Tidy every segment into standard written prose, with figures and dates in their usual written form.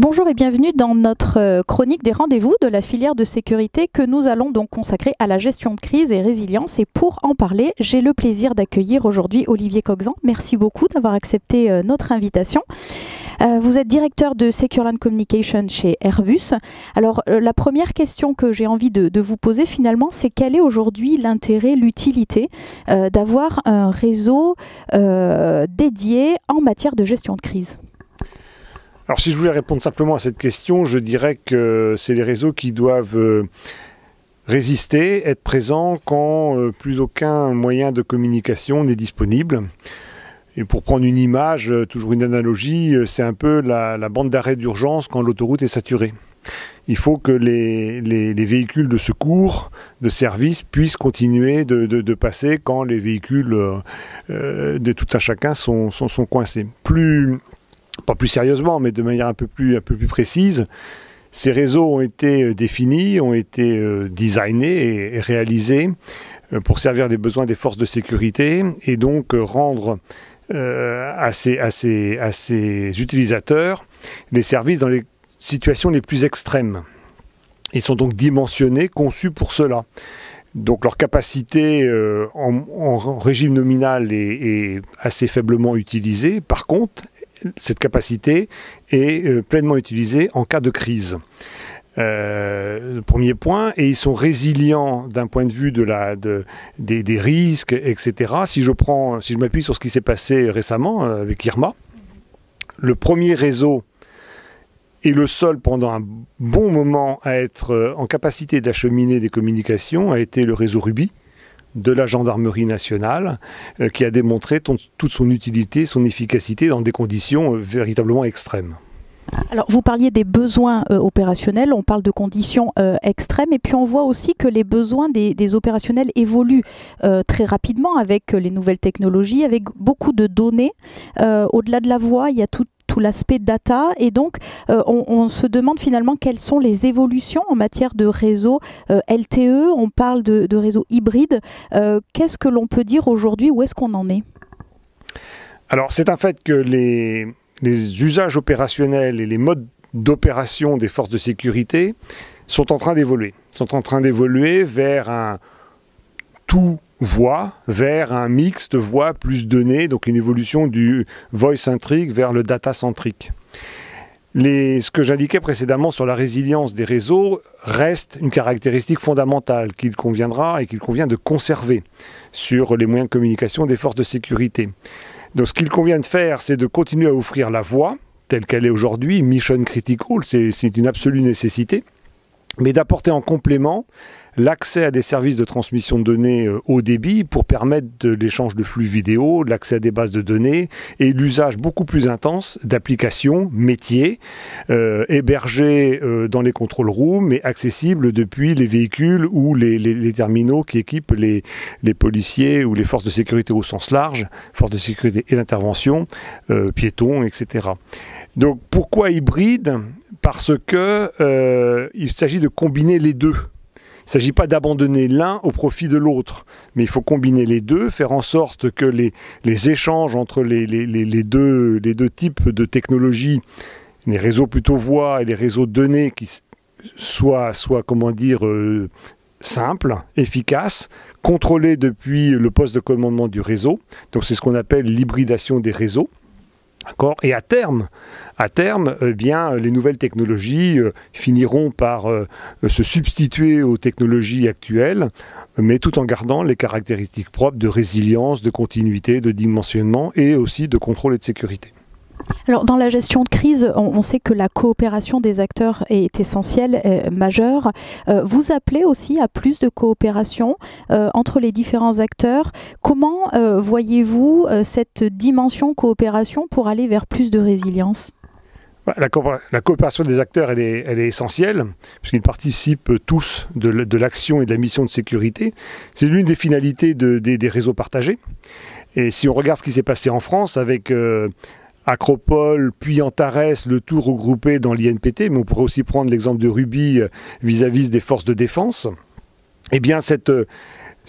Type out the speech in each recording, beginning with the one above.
Bonjour et bienvenue dans notre chronique des rendez-vous de la filière de sécurité que nous allons donc consacrer à la gestion de crise et résilience. Et pour en parler, j'ai le plaisir d'accueillir aujourd'hui Olivier Coxan. Merci beaucoup d'avoir accepté notre invitation. Vous êtes directeur de Secureland Communication chez Airbus. Alors la première question que j'ai envie de vous poser finalement, c'est quel est aujourd'hui l'intérêt, l'utilité d'avoir un réseau dédié en matière de gestion de crise ? Alors si je voulais répondre simplement à cette question, je dirais que c'est les réseaux qui doivent résister, être présents quand plus aucun moyen de communication n'est disponible. Et pour prendre une image, toujours une analogie, c'est un peu la bande d'arrêt d'urgence quand l'autoroute est saturée. Il faut que les véhicules de secours, de service puissent continuer de passer quand les véhicules de tout un chacun sont coincés. Pas plus sérieusement, mais de manière un peu plus précise, ces réseaux ont été définis, ont été designés et réalisés pour servir les besoins des forces de sécurité et donc rendre à ces utilisateurs les services dans les situations les plus extrêmes. Ils sont donc dimensionnés, conçus pour cela. Donc leur capacité en régime nominal est assez faiblement utilisée. Par contre, cette capacité est pleinement utilisée en cas de crise. Premier point, et ils sont résilients d'un point de vue des risques, etc. Si je m'appuie sur ce qui s'est passé récemment avec Irma, le premier réseau et le seul pendant un bon moment à être en capacité d'acheminer des communications a été le réseau Ruby de la gendarmerie nationale, qui a démontré toute son utilité, son efficacité dans des conditions véritablement extrêmes. Alors, vous parliez des besoins opérationnels, on parle de conditions extrêmes, et puis on voit aussi que les besoins des opérationnels évoluent très rapidement avec les nouvelles technologies, avec beaucoup de données. Au-delà de la voix, il y a tout l'aspect data, et donc on se demande finalement quelles sont les évolutions en matière de réseau LTE, on parle de réseau hybride. Qu'est-ce que l'on peut dire aujourd'hui, où est-ce qu'on en est? Alors c'est un fait que les usages opérationnels et les modes d'opération des forces de sécurité sont en train d'évoluer. Sont en train d'évoluer vers un tout voix, vers un mix de voix plus données, donc une évolution du voice-centrique vers le data-centrique. Ce que j'indiquais précédemment sur la résilience des réseaux reste une caractéristique fondamentale qu'il convient de conserver sur les moyens de communication des forces de sécurité. Donc ce qu'il convient de faire, c'est de continuer à offrir la voix, telle qu'elle est aujourd'hui, mission critical, c'est une absolue nécessité, mais d'apporter en complément l'accès à des services de transmission de données haut débit pour permettre de l'échange de flux vidéo, l'accès à des bases de données et l'usage beaucoup plus intense d'applications métiers hébergées dans les control rooms mais accessibles depuis les véhicules ou les terminaux qui équipent les policiers ou les forces de sécurité au sens large, forces de sécurité et d'intervention, piétons, etc. Donc pourquoi hybride ? Parce que il s'agit de combiner les deux. Il ne s'agit pas d'abandonner l'un au profit de l'autre, mais il faut combiner les deux, faire en sorte que les échanges entre les deux types de technologies, les réseaux plutôt voix et les réseaux données, qui soient comment dire, simples, efficaces, contrôlés depuis le poste de commandement du réseau. Donc c'est ce qu'on appelle l'hybridation des réseaux. Et à terme, eh bien, les nouvelles technologies finiront par se substituer aux technologies actuelles, mais tout en gardant les caractéristiques propres de résilience, de continuité, de dimensionnement et aussi de contrôle et de sécurité. Alors, dans la gestion de crise, on sait que la coopération des acteurs est essentielle, majeure. Vous appelez aussi à plus de coopération entre les différents acteurs. Comment voyez-vous cette dimension coopération pour aller vers plus de résilience ? La coopération des acteurs, elle est essentielle, puisqu'ils participent tous de l'action et de la mission de sécurité. C'est l'une des finalités des réseaux partagés. Et si on regarde ce qui s'est passé en France avec Acropole, puis Antares, le tout regroupé dans l'INPT, mais on pourrait aussi prendre l'exemple de Ruby vis-à-vis des forces de défense, eh bien cette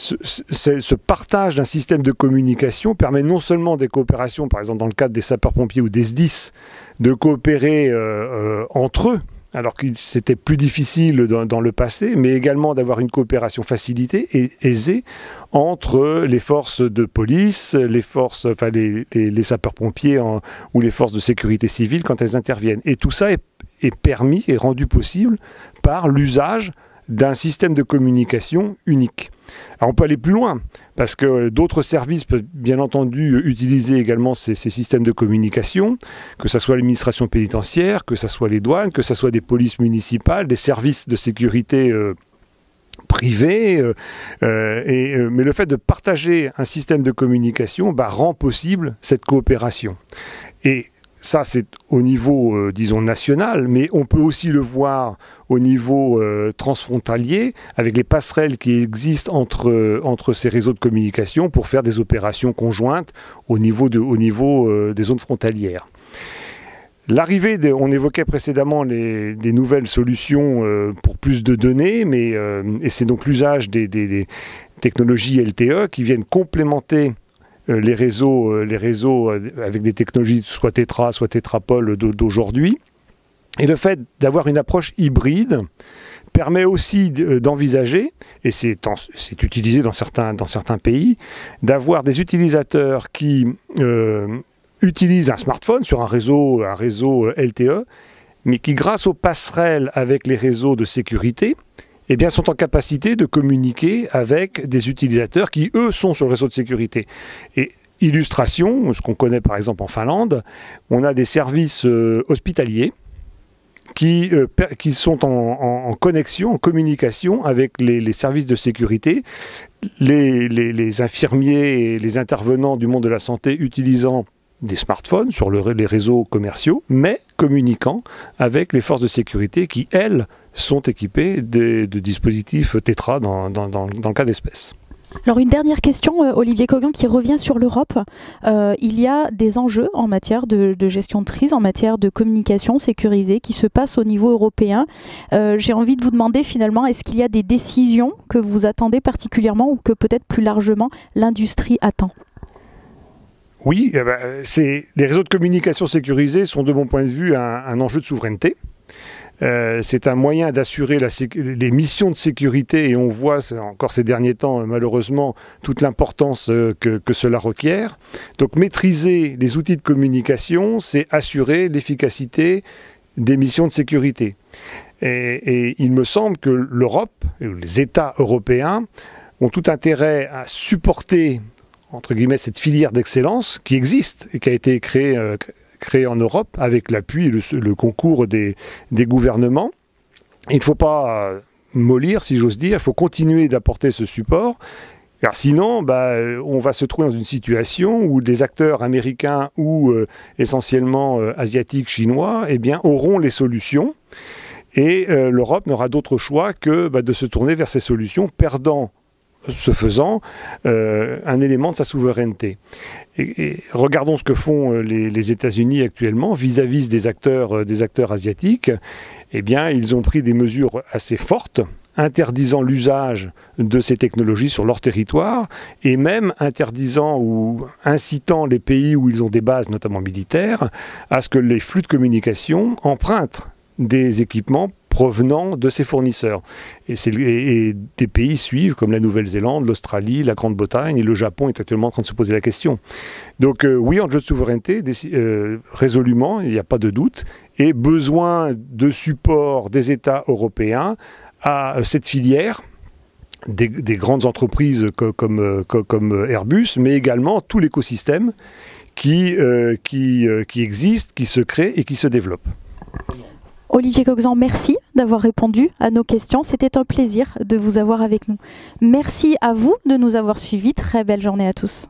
ce partage d'un système de communication permet non seulement des coopérations, par exemple dans le cadre des sapeurs-pompiers ou des SDIS, de coopérer entre eux, alors que c'était plus difficile dans le passé, mais également d'avoir une coopération facilitée et aisée entre les forces de police, les sapeurs-pompiers ou les forces de sécurité civile quand elles interviennent. Et tout ça est permis et rendu possible par l'usage d'un système de communication unique. Alors on peut aller plus loin, parce que d'autres services peuvent bien entendu utiliser également ces systèmes de communication, que ce soit l'administration pénitentiaire, que ce soit les douanes, que ce soit des polices municipales, des services de sécurité privés. Mais le fait de partager un système de communication rend possible cette coopération. Et ça, c'est au niveau, disons, national, mais on peut aussi le voir au niveau transfrontalier, avec les passerelles qui existent entre ces réseaux de communication pour faire des opérations conjointes au niveau des zones frontalières. L'arrivée, on évoquait précédemment des nouvelles solutions pour plus de données, et c'est donc l'usage des technologies LTE qui viennent complémenter les réseaux avec des technologies soit Tetra, soit Tetrapol d'aujourd'hui. Et le fait d'avoir une approche hybride permet aussi d'envisager, et c'est utilisé dans certains pays, d'avoir des utilisateurs qui utilisent un smartphone sur un réseau LTE, mais qui, grâce aux passerelles avec les réseaux de sécurité, eh bien, sont en capacité de communiquer avec des utilisateurs qui, eux, sont sur le réseau de sécurité. Et illustration, ce qu'on connaît par exemple en Finlande, on a des services hospitaliers qui sont en connexion, en communication avec les services de sécurité, les infirmiers et les intervenants du monde de la santé utilisant des smartphones sur les réseaux commerciaux, mais communiquant avec les forces de sécurité qui, elles, sont équipées de dispositifs Tetra dans le cas d'espèces. Alors une dernière question, Olivier Coguin, qui revient sur l'Europe. Il y a des enjeux en matière de gestion de crise, en matière de communication sécurisée qui se passent au niveau européen. J'ai envie de vous demander finalement, est-ce qu'il y a des décisions que vous attendez particulièrement ou que peut-être plus largement l'industrie attend ? Oui, les réseaux de communication sécurisés sont de mon point de vue un enjeu de souveraineté. C'est un moyen d'assurer les missions de sécurité et on voit encore ces derniers temps malheureusement toute l'importance que cela requiert. Donc maîtriser les outils de communication, c'est assurer l'efficacité des missions de sécurité. Et il me semble que l'Europe, les États européens ont tout intérêt à supporter entre guillemets cette filière d'excellence qui existe et qui a été créé en Europe avec l'appui et le concours des gouvernements. Il ne faut pas mollir, si j'ose dire, il faut continuer d'apporter ce support, car sinon, on va se trouver dans une situation où des acteurs américains ou essentiellement asiatiques, chinois, auront les solutions, et l'Europe n'aura d'autre choix que de se tourner vers ces solutions, perdant ce faisant, un élément de sa souveraineté. Et regardons ce que font les États-Unis actuellement vis-à-vis des acteurs asiatiques. Eh bien, ils ont pris des mesures assez fortes, interdisant l'usage de ces technologies sur leur territoire, et même interdisant ou incitant les pays où ils ont des bases, notamment militaires, à ce que les flux de communication empruntent des équipements provenant de ces fournisseurs. Et des pays suivent, comme la Nouvelle-Zélande, l'Australie, la Grande-Bretagne, et le Japon est actuellement en train de se poser la question. Donc oui, enjeu de souveraineté, résolument, il n'y a pas de doute, et besoin de support des États européens à cette filière, des grandes entreprises comme Airbus, mais également tout l'écosystème qui existe, qui se crée et qui se développe. Olivier Coguin, merci d'avoir répondu à nos questions. C'était un plaisir de vous avoir avec nous. Merci à vous de nous avoir suivis. Très belle journée à tous.